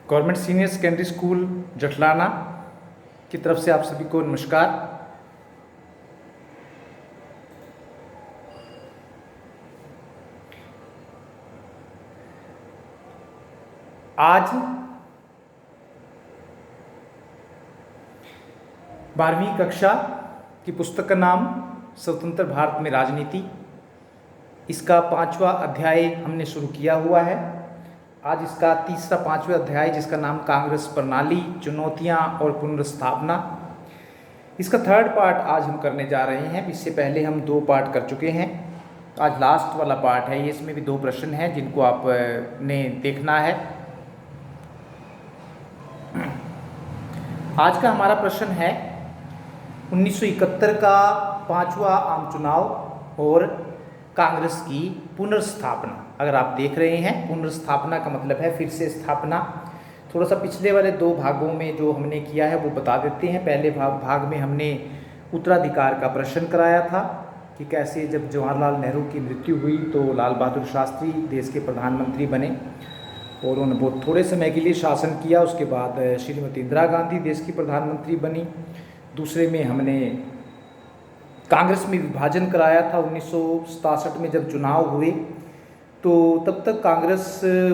Government senior secondary school जटलाना की तरफ से आप सभी को नमस्कार। आज 12वीं कक्षा की पुस्तक का नाम स्वतंत्र भारत में राजनीति, इसका 5वां अध्याय हमने शुरू किया हुआ है। आज इसका तीसरा 5वां अध्याय जिसका नाम कांग्रेस प्रणाली, चुनौतियां और पुनर्स्थापना, इसका थर्ड पार्ट आज हम करने जा रहे हैं। इससे पहले हम 2 पार्ट कर चुके हैं। आज लास्ट वाला पार्ट है, इसमें भी 2 प्रश्न हैं जिनको आपने देखना है। आज का हमारा प्रश्न है 1971 का 5वां आम चुनाव और कांग्रेस की पुनर्स्थापना। अगर आप देख रहे हैं, पुनर्स्थापना का मतलब है फिर से स्थापना। थोड़ा सा पिछले वाले 2 भागों में जो हमने किया है वो बता देते हैं। पहले भाग में हमने उत्तराधिकार का प्रश्न कराया था कि कैसे जब जवाहरलाल नेहरू की मृत्यु हुई तो लाल बहादुर शास्त्री देश के प्रधानमंत्री बने और उन्होंने बहुत थोड़े समय के लिए शासन किया। उसके बाद श्रीमती इंदिरा गांधी देश की प्रधानमंत्री बनी। दूसरे में हमने कांग्रेस में विभाजन कराया था। 1967 में जब चुनाव हुए तो तब तक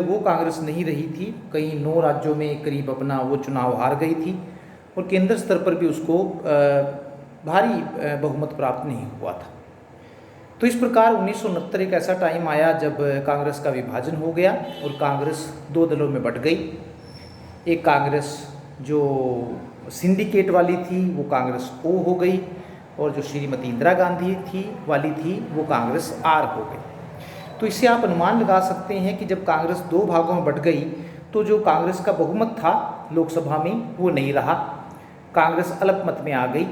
वो कांग्रेस नहीं रही थी। कई 9 राज्यों में करीब अपना वो चुनाव हार गई थी और केंद्र स्तर पर भी उसको भारी बहुमत प्राप्त नहीं हुआ था। तो इस प्रकार 1969 एक ऐसा टाइम आया जब कांग्रेस का विभाजन हो गया और कांग्रेस 2 दलों में बट गई। एक कांग्रेस जो सिंडिकेट वाली थी वो कांग्रेस ओ हो गई और जो श्रीमती इंदिरा गांधी वाली थी वो कांग्रेस आर हो गई। तो इससे आप अनुमान लगा सकते हैं कि जब कांग्रेस 2 भागों में बट गई तो जो कांग्रेस का बहुमत था लोकसभा में वो नहीं रहा, कांग्रेस अल्पमत में आ गई।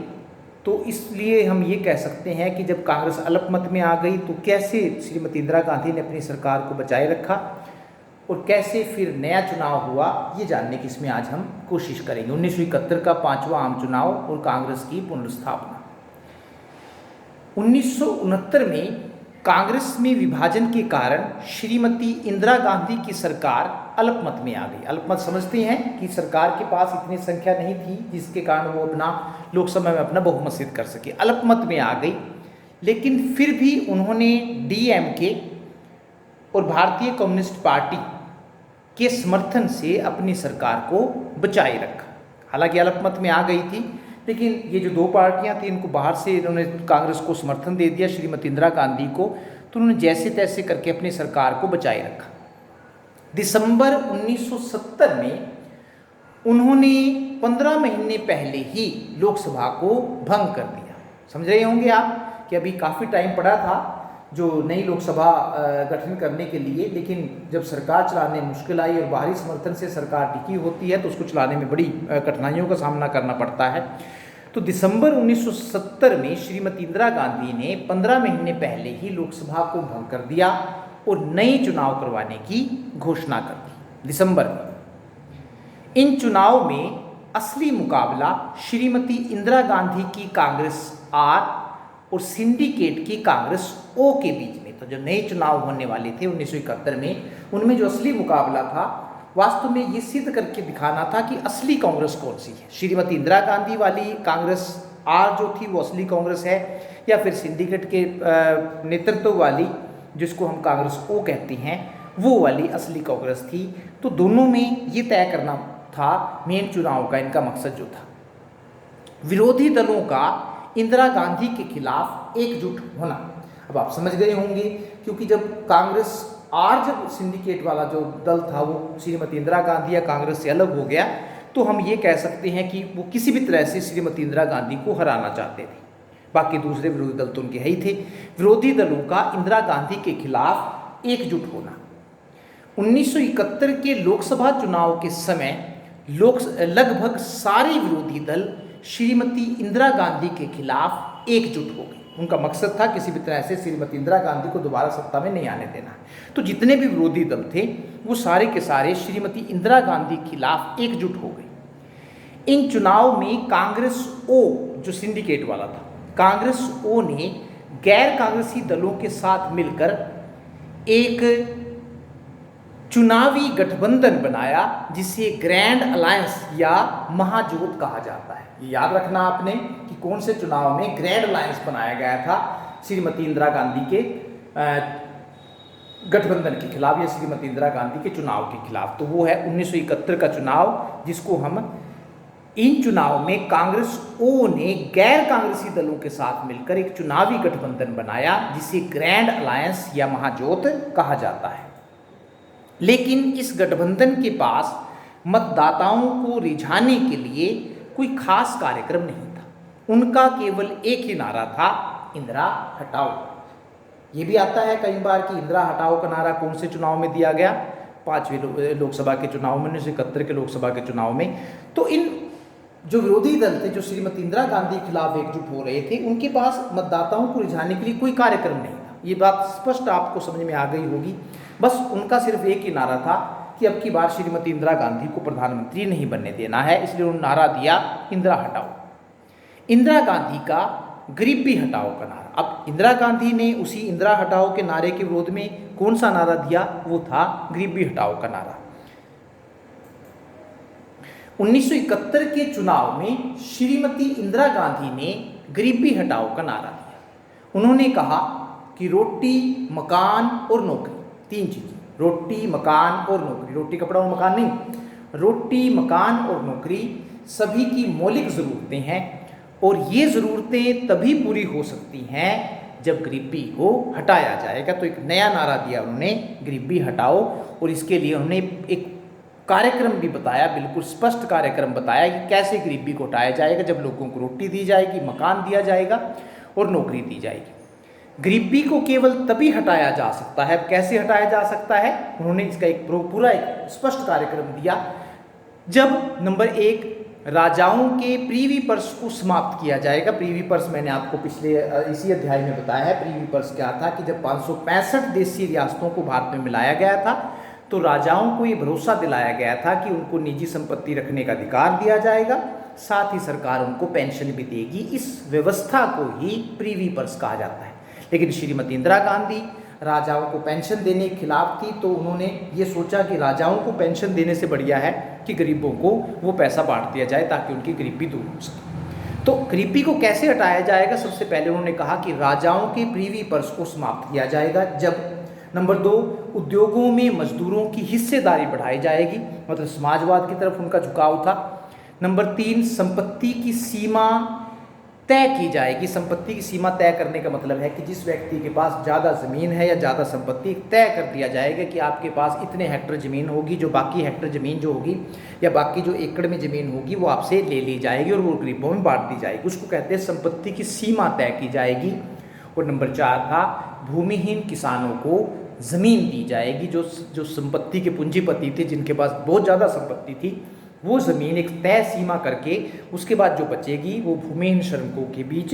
तो इसलिए हम ये कह सकते हैं कि जब कांग्रेस अल्पमत में आ गई तो कैसे श्रीमती इंदिरा गांधी ने अपनी सरकार को बचाए रखा और कैसे फिर नया चुनाव हुआ, ये जानने की इसमें आज हम कोशिश करेंगे। 1971 का 5वां आम चुनाव और कांग्रेस की पुनर्स्थापना। 1969 में कांग्रेस में विभाजन के कारण श्रीमती इंदिरा गांधी की सरकार अल्पमत में आ गई। अल्पमत समझते हैं कि सरकार के पास इतनी संख्या नहीं थी जिसके कारण वो अपना लोकसभा में अपना बहुमत सिद्ध कर सके। अल्पमत में आ गई, लेकिन फिर भी उन्होंने डीएमके और भारतीय कम्युनिस्ट पार्टी के समर्थन से अपनी सरकार को बचाए रखा। हालांकि अल्पमत में आ गई थी, लेकिन ये जो 2 पार्टियां थी इनको बाहर से इन्होंने कांग्रेस को समर्थन दे दिया, श्रीमती इंदिरा गांधी को। तो उन्होंने जैसे तैसे करके अपनी सरकार को बचाए रखा। दिसंबर 1970 में उन्होंने 15 महीने पहले ही लोकसभा को भंग कर दिया। समझ रहे होंगे आप कि अभी काफ़ी टाइम पड़ा था जो नई लोकसभा गठन करने के लिए, लेकिन जब सरकार चलाने मुश्किल आई और बाहरी समर्थन से सरकार टिकी होती है तो उसको चलाने में बड़ी कठिनाइयों का सामना करना पड़ता है। तो दिसंबर 1970 में श्रीमती इंदिरा गांधी ने 15 महीने पहले ही लोकसभा को भंग कर दिया और नए चुनाव करवाने की घोषणा कर दी दिसंबर में। इन चुनाव में असली मुकाबला श्रीमती इंदिरा गांधी की कांग्रेस आर और सिंडिकेट की कांग्रेस ओ के बीच में। तो जो नए चुनाव होने वाले थे 1971 में, उनमें जो असली मुकाबला था वास्तव में ये सिद्ध करके दिखाना था कि असली कांग्रेस कौन सी है। श्रीमती इंदिरा गांधी वाली कांग्रेस आर जो थी वो असली कांग्रेस है, या फिर सिंडिकेट के नेतृत्व वाली जिसको हम कांग्रेस ओ कहते हैं वो वाली असली कांग्रेस थी। तो दोनों में ये तय करना था मेन चुनाव का इनका मकसद जो था। विरोधी दलों का इंदिरा गांधी के खिलाफ एकजुट होना। अब आप समझ गए होंगे, क्योंकि जब कांग्रेस आर जब सिंडिकेट वाला जो दल था वो श्रीमती इंदिरा गांधी या कांग्रेस से अलग हो गया तो हम ये कह सकते हैं कि वो किसी भी तरह से श्रीमती इंदिरा गांधी को हराना चाहते थे। बाकी दूसरे विरोधी दल तो उनके है ही थे। विरोधी दलों का इंदिरा गांधी के खिलाफ एकजुट होना। 1971 के लोकसभा चुनाव के समय लगभग सारे विरोधी दल श्रीमती इंदिरा गांधी के खिलाफ एकजुट हो गए। उनका मकसद था किसी भी तरह से श्रीमती इंदिरा गांधी को दोबारा सत्ता में नहीं आने देना। तो जितने भी विरोधी दल थे वो सारे के सारे श्रीमती इंदिरा गांधी के खिलाफ एकजुट हो गए। इन चुनाव में कांग्रेस ओ जो सिंडिकेट वाला था, कांग्रेस ओ ने गैर कांग्रेसी दलों के साथ मिलकर एक चुनावी गठबंधन बनाया जिसे ग्रैंड अलायंस या महाजोत कहा जाता है। ये याद रखना आपने कि कौन से चुनाव में ग्रैंड अलायंस बनाया गया था श्रीमती इंदिरा गांधी के गठबंधन के खिलाफ या श्रीमती इंदिरा गांधी के चुनाव के खिलाफ। तो वो है 1971 का चुनाव, जिसको हम इन चुनाव में कांग्रेस ओ ने गैर कांग्रेसी दलों के साथ मिलकर एक चुनावी गठबंधन बनाया जिसे ग्रैंड अलायंस या महाजोत कहा जाता है। लेकिन इस गठबंधन के पास मतदाताओं को रिझाने के लिए कोई खास कार्यक्रम नहीं था। उनका केवल एक ही नारा था, इंदिरा हटाओ। ये भी आता है कई बार कि इंदिरा हटाओ का नारा कौन से चुनाव में दिया गया, 5वें लोकसभा के चुनाव में, 1971 के लोकसभा के चुनाव में। तो इन जो विरोधी दल थे, जो श्रीमती इंदिरा गांधी के खिलाफ एकजुट हो रहे थे, उनके पास मतदाताओं को रिझाने के लिए कोई कार्यक्रम नहीं था। ये बात स्पष्ट आपको समझ में आ गई होगी। बस उनका सिर्फ एक ही नारा था कि अब की बार श्रीमती इंदिरा गांधी को प्रधानमंत्री नहीं बनने देना है, इसलिए उन्होंने नारा दिया, इंदिरा हटाओ। इंदिरा गांधी का गरीबी हटाओ का नारा। अब इंदिरा गांधी ने उसी इंदिरा हटाओ के नारे के विरोध में कौन सा नारा दिया, वो था गरीबी हटाओ का नारा। 1971 के चुनाव में श्रीमती इंदिरा गांधी ने गरीबी हटाओ का नारा दिया। उन्होंने कहा कि रोटी, मकान और नौकरी, तीन चीजें, रोटी, मकान और नौकरी, रोटी, कपड़ा और मकान नहीं, रोटी, मकान और नौकरी सभी की मौलिक ज़रूरतें हैं और ये ज़रूरतें तभी पूरी हो सकती हैं जब गरीबी को हटाया जाएगा। तो एक नया नारा दिया उन्होंने, गरीबी हटाओ, और इसके लिए उन्होंने एक कार्यक्रम भी बताया, बिल्कुल स्पष्ट कार्यक्रम बताया कि कैसे गरीबी को हटाया जाएगा, जब लोगों को रोटी दी जाएगी, मकान दिया जाएगा और नौकरी दी जाएगी। गरीबी को केवल तभी हटाया जा सकता है, कैसे हटाया जा सकता है, उन्होंने इसका एक पूरा एक स्पष्ट कार्यक्रम दिया, जब नंबर 1 राजाओं के प्रीवी पर्स को समाप्त किया जाएगा। प्रीवी पर्स मैंने आपको पिछले इसी अध्याय में बताया है। प्रीवी पर्स क्या था कि जब 565 देशी रियासतों को भारत में मिलाया गया था, तो राजाओं को ये भरोसा दिलाया गया था कि उनको निजी संपत्ति रखने का अधिकार दिया जाएगा, साथ ही सरकार उनको पेंशन भी देगी। इस व्यवस्था को ही प्रीवी पर्स कहा जाता है। लेकिन श्रीमती इंदिरा गांधी राजाओं को पेंशन देने के खिलाफ थी, तो उन्होंने ये सोचा कि राजाओं को पेंशन देने से बढ़िया है कि गरीबों को वो पैसा बांट दिया जाए ताकि उनकी गरीबी दूर हो सके। तो गरीबी को कैसे हटाया जाएगा, सबसे पहले उन्होंने कहा कि राजाओं के प्रीवी पर्स को समाप्त किया जाएगा। जब नंबर 2, उद्योगों में मजदूरों की हिस्सेदारी बढ़ाई जाएगी, मतलब समाजवाद की तरफ उनका झुकाव था। नंबर 3, संपत्ति की सीमा तय की जाएगी। संपत्ति की सीमा तय करने का मतलब है कि जिस व्यक्ति के पास ज़्यादा ज़मीन है या ज़्यादा संपत्ति, तय कर दिया जाएगा कि आपके पास इतने हेक्टर ज़मीन होगी, जो बाकी हेक्टर ज़मीन जो होगी या बाकी जो एकड़ में ज़मीन होगी वो आपसे ले ली जाएगी और वो गरीबों में बांट दी जाएगी। उसको कहते हैं संपत्ति की सीमा तय की जाएगी। और नंबर 4 था, भूमिहीन किसानों को ज़मीन दी जाएगी। जो संपत्ति के पूंजीपति थे, जिनके पास बहुत ज़्यादा संपत्ति थी, वो ज़मीन एक तय सीमा करके उसके बाद जो बचेगी वो भूमिहीन श्रमिकों के बीच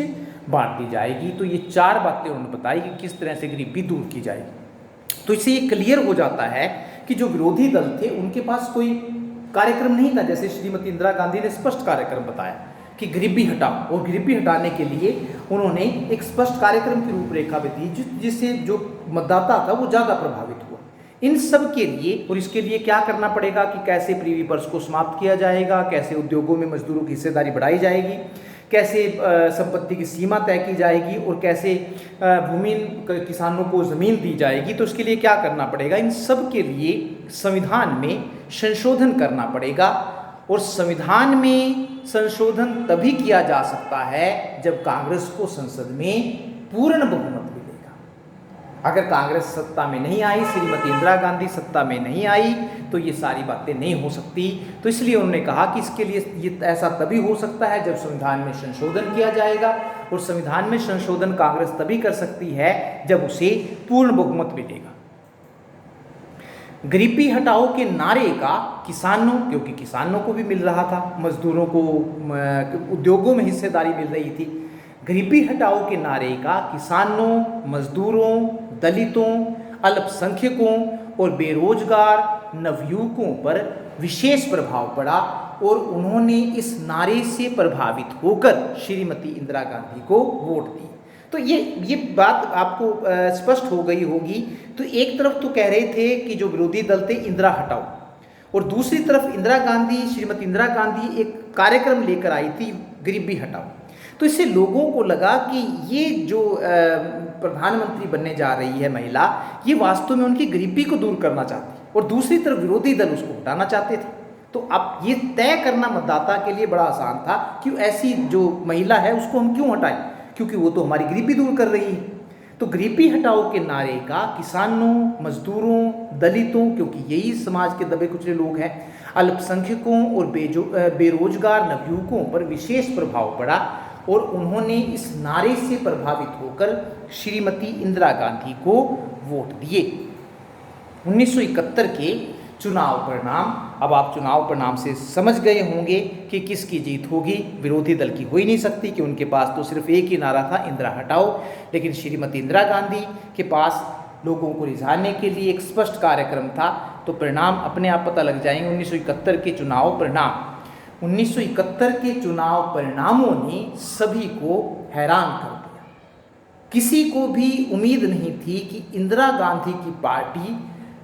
बांट दी जाएगी। तो ये 4 बातें उन्होंने बताई कि किस तरह से गरीबी दूर की जाएगी। तो इससे ये क्लियर हो जाता है कि जो विरोधी दल थे उनके पास कोई कार्यक्रम नहीं था। जैसे श्रीमती इंदिरा गांधी ने स्पष्ट कार्यक्रम बताया कि गरीबी हटाओ, और गरीबी हटाने के लिए उन्होंने एक स्पष्ट कार्यक्रम की रूपरेखा भी दी, जिससे जो मतदाता था वो ज़्यादा प्रभावित हुआ। इन सब के लिए, और इसके लिए क्या करना पड़ेगा कि कैसे प्रीवी पर्स को समाप्त किया जाएगा, कैसे उद्योगों में मजदूरों की हिस्सेदारी बढ़ाई जाएगी, कैसे संपत्ति की सीमा तय की जाएगी और कैसे भूमिहीन किसानों को ज़मीन दी जाएगी। तो इसके लिए क्या करना पड़ेगा, इन सब के लिए संविधान में संशोधन करना पड़ेगा। और संविधान में संशोधन तभी किया जा सकता है जब कांग्रेस को संसद में पूर्ण बहुमत मिलेगा। अगर कांग्रेस सत्ता में नहीं आई, श्रीमती इंदिरा गांधी सत्ता में नहीं आई, तो ये सारी बातें नहीं हो सकती। तो इसलिए उन्होंने कहा कि इसके लिए ये ऐसा तभी हो सकता है जब संविधान में संशोधन किया जाएगा, और संविधान में संशोधन कांग्रेस तभी कर सकती है जब उसे पूर्ण बहुमत मिलेगा। गरीबी हटाओ के नारे का किसानों, क्योंकि किसानों को भी मिल रहा था, मजदूरों को उद्योगों में हिस्सेदारी मिल रही थी, गरीबी हटाओ के नारे का किसानों, मजदूरों, दलितों, अल्पसंख्यकों और बेरोजगार नवयुवकों पर विशेष प्रभाव पड़ा, और उन्होंने इस नारे से प्रभावित होकर श्रीमती इंदिरा गांधी को वोट दी। तो ये बात आपको स्पष्ट हो गई होगी। तो एक तरफ तो कह रहे थे कि जो विरोधी दल थे इंदिरा हटाओ, और दूसरी तरफ इंदिरा गांधी, श्रीमती इंदिरा गांधी एक कार्यक्रम लेकर आई थी गरीबी हटाओ। तो इससे लोगों को लगा कि ये जो प्रधानमंत्री बनने जा रही है महिला, ये वास्तव में उनकी गरीबी को दूर करना चाहती है, और दूसरी तरफ विरोधी दल उसको हटाना चाहते थे। तो अब ये तय करना मतदाता के लिए बड़ा आसान था कि ऐसी जो महिला है उसको हम क्यों हटाएं, क्योंकि वो तो हमारी गरीबी दूर कर रही है। तो गरीबी हटाओ के नारे का किसानों, मजदूरों, दलितों, क्योंकि यही समाज के दबे कुचले लोग हैं, अल्पसंख्यकों और बेरोजगार नवयुवकों पर विशेष प्रभाव पड़ा, और उन्होंने इस नारे से प्रभावित होकर श्रीमती इंदिरा गांधी को वोट दिए। 1971 के चुनाव परिणाम, अब आप चुनाव परिणाम से समझ गए होंगे कि किसकी जीत होगी। विरोधी दल की हो ही नहीं सकती कि उनके पास तो सिर्फ एक ही नारा था, इंदिरा हटाओ, लेकिन श्रीमती इंदिरा गांधी के पास लोगों को रिझाने के लिए एक स्पष्ट कार्यक्रम था। तो परिणाम अपने आप पता लग जाएंगे। 1971 के चुनाव परिणाम, 1971 के चुनाव परिणामों ने सभी को हैरान कर दिया। किसी को भी उम्मीद नहीं थी कि इंदिरा गांधी की पार्टी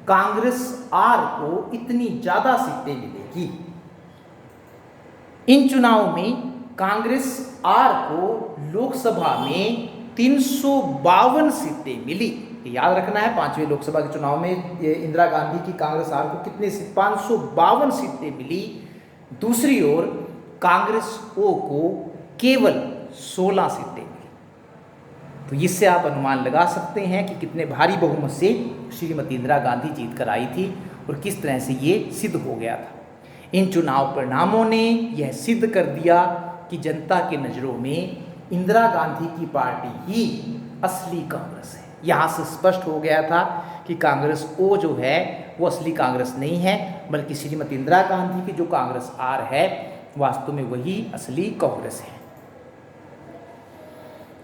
कांग्रेस आर को इतनी ज्यादा सीटें मिलेगी। इन चुनाव में कांग्रेस आर को लोकसभा में 352 सीटें मिली। याद रखना है, 5वें लोकसभा के चुनाव में इंदिरा गांधी की कांग्रेस आर को कितने 552 सीटें मिली। दूसरी ओर कांग्रेस ओ को केवल 16 सीटें मिली। तो इससे आप अनुमान लगा सकते हैं कि कितने भारी बहुमत से श्रीमती इंदिरा गांधी जीत कर आई थी और किस तरह से ये सिद्ध हो गया था। इन चुनाव परिणामों ने यह सिद्ध कर दिया कि जनता के नज़रों में इंदिरा गांधी की पार्टी ही असली कांग्रेस है। यहाँ से स्पष्ट हो गया था कि कांग्रेस ओ जो है वो असली कांग्रेस नहीं है, बल्कि श्रीमती इंदिरा गांधी की जो कांग्रेस आर है वास्तव में वही असली कांग्रेस है।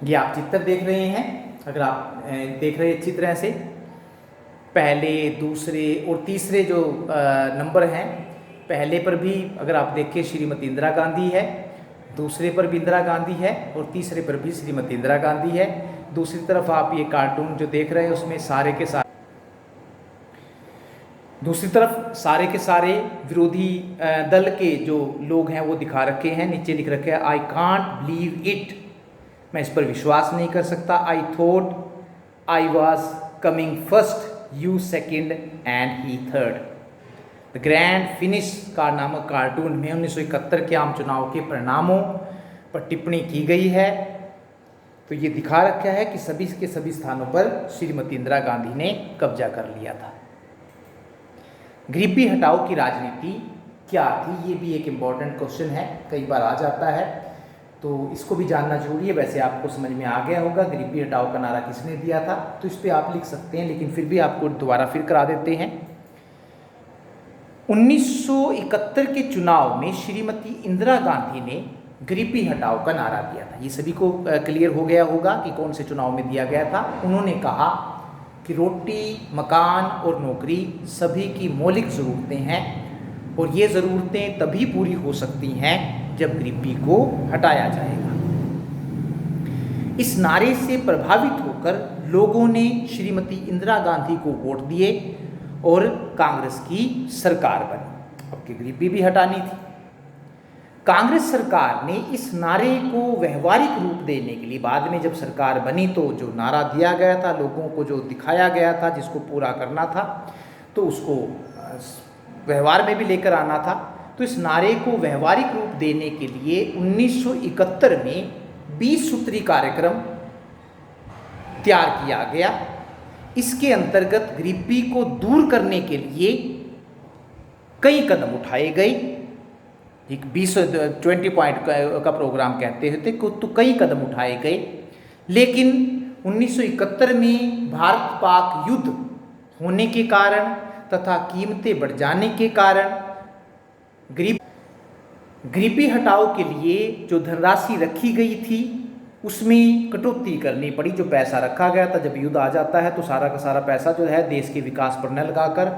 ये आप चित्र देख रहे हैं, अगर आप देख रहे हैं अच्छी तरह से, पहले, दूसरे और तीसरे जो नंबर हैं, पहले पर भी अगर आप देखें श्रीमती इंदिरा गांधी है, दूसरे पर भी इंदिरा गांधी है और तीसरे पर भी श्रीमती इंदिरा गांधी है। दूसरी तरफ आप ये कार्टून जो देख रहे हैं उसमें सारे के सारे, दूसरी तरफ सारे के सारे विरोधी दल के जो लोग हैं वो दिखा रखे हैं। नीचे लिख रखे हैं आई कांट बिलीव इट, मैं इस पर विश्वास नहीं कर सकता। I thought I was coming first, you second and he third. The grand finish का नामक कार्टून में 1971 के आम चुनाव के परिणामों पर टिप्पणी की गई है। तो ये दिखा रखा है कि सभी के सभी स्थानों पर श्रीमती इंदिरा गांधी ने कब्जा कर लिया था। गरीबी हटाओ की राजनीति क्या थी, ये भी एक इम्पॉर्टेंट क्वेश्चन है, कई बार आ जाता है, तो इसको भी जानना जरूरी है। वैसे आपको समझ में आ गया होगा गरीबी हटाओ का नारा किसने दिया था, तो इस पर आप लिख सकते हैं, लेकिन फिर भी आपको दोबारा फिर करा देते हैं। 1971 के चुनाव में श्रीमती इंदिरा गांधी ने गरीबी हटाओ का नारा दिया था। ये सभी को क्लियर हो गया होगा कि कौन से चुनाव में दिया गया था। उन्होंने कहा कि रोटी, मकान और नौकरी सभी की मौलिक ज़रूरतें हैं और ये ज़रूरतें तभी पूरी हो सकती हैं जब गरीबी को हटाया जाएगा। इस नारे से प्रभावित होकर लोगों ने श्रीमती इंदिरा गांधी को वोट दिए और कांग्रेस की सरकार बनी। अब की गरीबी भी हटानी थी। कांग्रेस सरकार ने इस नारे को व्यवहारिक रूप देने के लिए बाद में जब सरकार बनी तो जो नारा दिया गया था, लोगों को जो दिखाया गया था, जिसको पूरा करना था, तो उसको व्यवहार में भी लेकर आना था। तो इस नारे को व्यवहारिक रूप देने के लिए 1971 में 20 सूत्री कार्यक्रम तैयार किया गया। इसके अंतर्गत गरीबी को दूर करने के लिए कई कदम उठाए गए। एक 20 पॉइंट का प्रोग्राम कहते थे, तो कई कदम उठाए गए, लेकिन 1971 में भारत पाक युद्ध होने के कारण तथा कीमतें बढ़ जाने के कारण गरीबी हटाओ के लिए जो धनराशि रखी गई थी उसमें कटौती करनी पड़ी। जो पैसा रखा गया था, जब युद्ध आ जाता है तो सारा का सारा पैसा जो है देश के विकास पर न लगाकर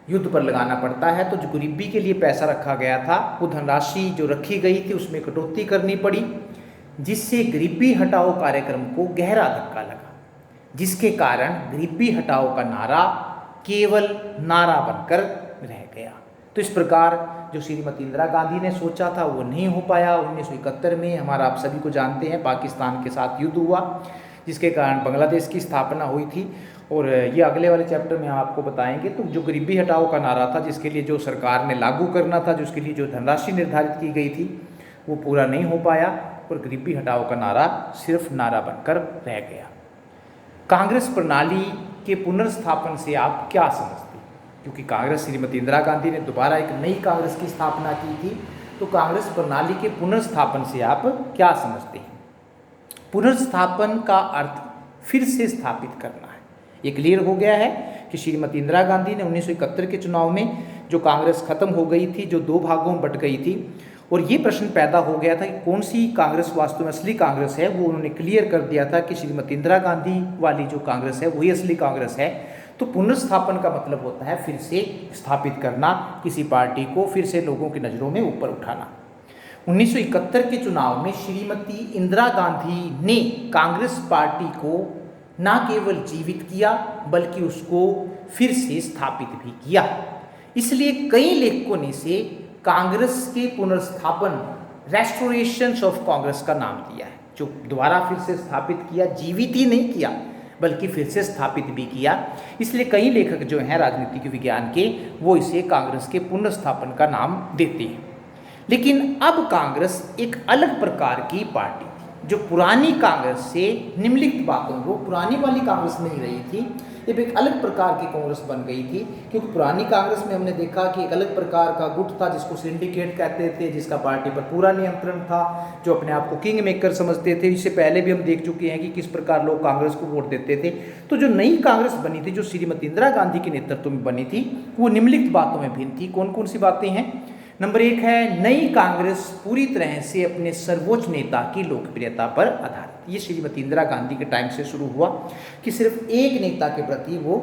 युद्ध पर लगाना पड़ता है। तो जो गरीबी के लिए पैसा रखा गया था वो धनराशि जो रखी गई थी उसमें कटौती करनी पड़ी। जिससे गरीबी हटाओ कार्यक्रम को गहरा धक्का लगा, जिसके कारण गरीबी हटाओ का नारा केवल नारा बनकर रह गया। तो इस प्रकार जो श्रीमती इंदिरा गांधी ने सोचा था वो नहीं हो पाया। 1971 में हमारा, आप सभी को जानते हैं, पाकिस्तान के साथ युद्ध हुआ, जिसके कारण बांग्लादेश की स्थापना हुई थी। और ये अगले वाले चैप्टर में हम आपको बताएंगे। तो जो गरीबी हटाओ का नारा था, जिसके लिए जो सरकार ने लागू करना था, जिसके लिए जो धनराशि निर्धारित की गई थी, वो पूरा नहीं हो पाया और गरीबी हटाओ का नारा सिर्फ नारा बनकर रह गया। कांग्रेस प्रणाली के पुनर्स्थापन से आप क्या समझते हैं? क्योंकि कांग्रेस, श्रीमती इंदिरा गांधी ने दोबारा एक नई कांग्रेस की स्थापना की थी, तो कांग्रेस प्रणाली के पुनर्स्थापन से आप क्या समझते हैं? पुनर्स्थापन का अर्थ फिर से स्थापित करना है। ये क्लियर हो गया है कि श्रीमती इंदिरा गांधी ने 1971 के चुनाव में जो कांग्रेस खत्म हो गई थी, जो दो भागों में बट गई थी, और ये प्रश्न पैदा हो गया था कि कौन सी कांग्रेस वास्तव में असली कांग्रेस है, वो उन्होंने क्लियर कर दिया था कि श्रीमती इंदिरा गांधी वाली जो कांग्रेस है वही असली कांग्रेस है। तो पुनर्स्थापन का मतलब होता है फिर से स्थापित करना, किसी पार्टी को फिर से लोगों की नज़रों में ऊपर उठाना। 1971 के चुनाव में श्रीमती इंदिरा गांधी ने कांग्रेस पार्टी को न केवल जीवित किया बल्कि उसको फिर से स्थापित भी किया। इसलिए कई लेखकों ने इसे कांग्रेस के पुनर्स्थापन, रेस्टोरेशन ऑफ कांग्रेस का नाम दिया है। जो दोबारा फिर से स्थापित किया, जीवित ही नहीं किया बल्कि फिर से स्थापित भी किया। इसलिए कई लेखक जो हैं राजनीतिक विज्ञान के, वो इसे कांग्रेस के पुनर्स्थापन का नाम देते हैं। लेकिन अब कांग्रेस एक अलग प्रकार की पार्टी थी, जो पुरानी कांग्रेस से निम्नलिखित बातों, वो पुरानी वाली कांग्रेस नहीं रही थी, ये एक अलग प्रकार की कांग्रेस बन गई थी। क्योंकि पुरानी कांग्रेस में हमने देखा कि एक अलग प्रकार का गुट था, जिसको सिंडिकेट कहते थे, जिसका पार्टी पर पूरा नियंत्रण था, जो अपने आप को किंग मेकर समझते थे। इससे पहले भी हम देख चुके हैं कि किस प्रकार लोग कांग्रेस को वोट देते थे। तो जो नई कांग्रेस बनी थी, जो श्रीमती इंदिरा गांधी के नेतृत्व में बनी थी, वो निम्नलिखित बातों में भिन्न थी। कौन कौन सी बातें हैं? नंबर 1 है, नई कांग्रेस पूरी तरह से अपने सर्वोच्च नेता की लोकप्रियता पर आधारित। ये श्रीमती इंदिरा गांधी के टाइम से शुरू हुआ कि सिर्फ एक नेता के प्रति वो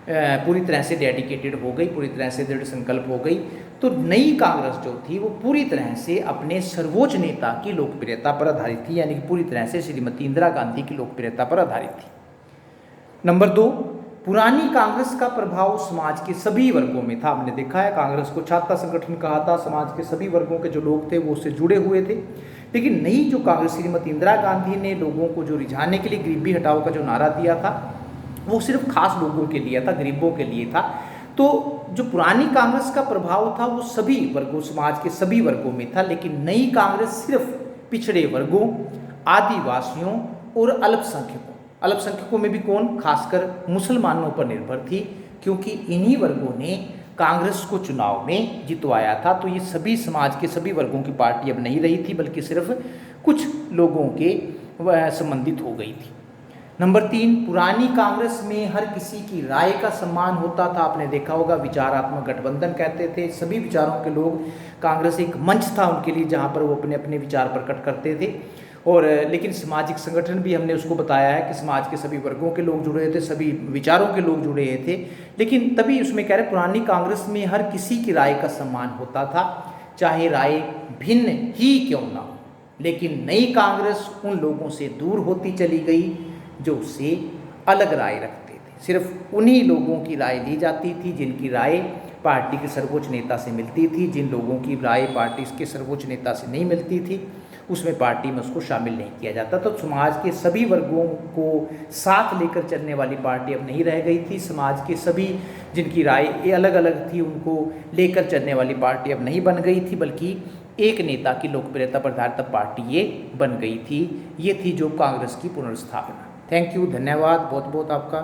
पूरी तरह से डेडिकेटेड हो गई, पूरी तरह से दृढ़ संकल्प हो गई। तो नई कांग्रेस जो थी वो पूरी तरह से अपने सर्वोच्च नेता की लोकप्रियता पर आधारित थी, यानी कि पूरी तरह से श्रीमती इंदिरा गांधी की लोकप्रियता पर आधारित थी। नंबर 2, पुरानी कांग्रेस का प्रभाव समाज के सभी वर्गों में था। हमने देखा है कांग्रेस को छात्र संगठन कहा था, समाज के सभी वर्गों के जो लोग थे वो उससे जुड़े हुए थे। लेकिन नई जो कांग्रेस, श्रीमती इंदिरा गांधी ने लोगों को जो रिझाने के लिए गरीबी हटाओ का जो नारा दिया था, वो सिर्फ खास लोगों के लिए था, गरीबों के लिए था। तो जो पुरानी कांग्रेस का प्रभाव था वो सभी वर्गों, समाज के सभी वर्गों में था। लेकिन नई कांग्रेस सिर्फ पिछड़े वर्गों, आदिवासियों और अल्पसंख्यकों में भी कौन, खासकर मुसलमानों पर निर्भर थी, क्योंकि इन्हीं वर्गों ने कांग्रेस को चुनाव में जितवाया था। तो ये सभी समाज के सभी वर्गों की पार्टी अब नहीं रही थी, बल्कि सिर्फ कुछ लोगों के संबंधित हो गई थी। नंबर 3, पुरानी कांग्रेस में हर किसी की राय का सम्मान होता था। आपने देखा होगा विचारात्मक गठबंधन कहते थे, सभी विचारों के लोग, कांग्रेस एक मंच था उनके लिए जहाँ पर वो अपने अपने विचार प्रकट करते थे। और लेकिन सामाजिक संगठन भी हमने उसको बताया है कि समाज के सभी वर्गों के लोग जुड़े थे, सभी विचारों के लोग जुड़े थे। लेकिन तभी उसमें कह रहे पुरानी कांग्रेस में हर किसी की राय का सम्मान होता था, चाहे राय भिन्न ही क्यों ना हो। लेकिन नई कांग्रेस उन लोगों से दूर होती चली गई जो उससे अलग राय रखते थे। सिर्फ उन्हीं लोगों की राय ली जाती थी जिनकी राय पार्टी के सर्वोच्च नेता से मिलती थी। जिन लोगों की राय पार्टी के सर्वोच्च नेता से नहीं मिलती थी, उसमें पार्टी में उसको शामिल नहीं किया जाता। तो समाज के सभी वर्गों को साथ लेकर चलने वाली पार्टी अब नहीं रह गई थी। समाज के सभी जिनकी राय अलग अलग थी, उनको लेकर चलने वाली पार्टी अब नहीं बन गई थी, बल्कि एक नेता की लोकप्रियता पर आधारित पार्टी ये बन गई थी। ये थी जो कांग्रेस की पुनर्स्थापना। थैंक यू, धन्यवाद बहुत बहुत आपका।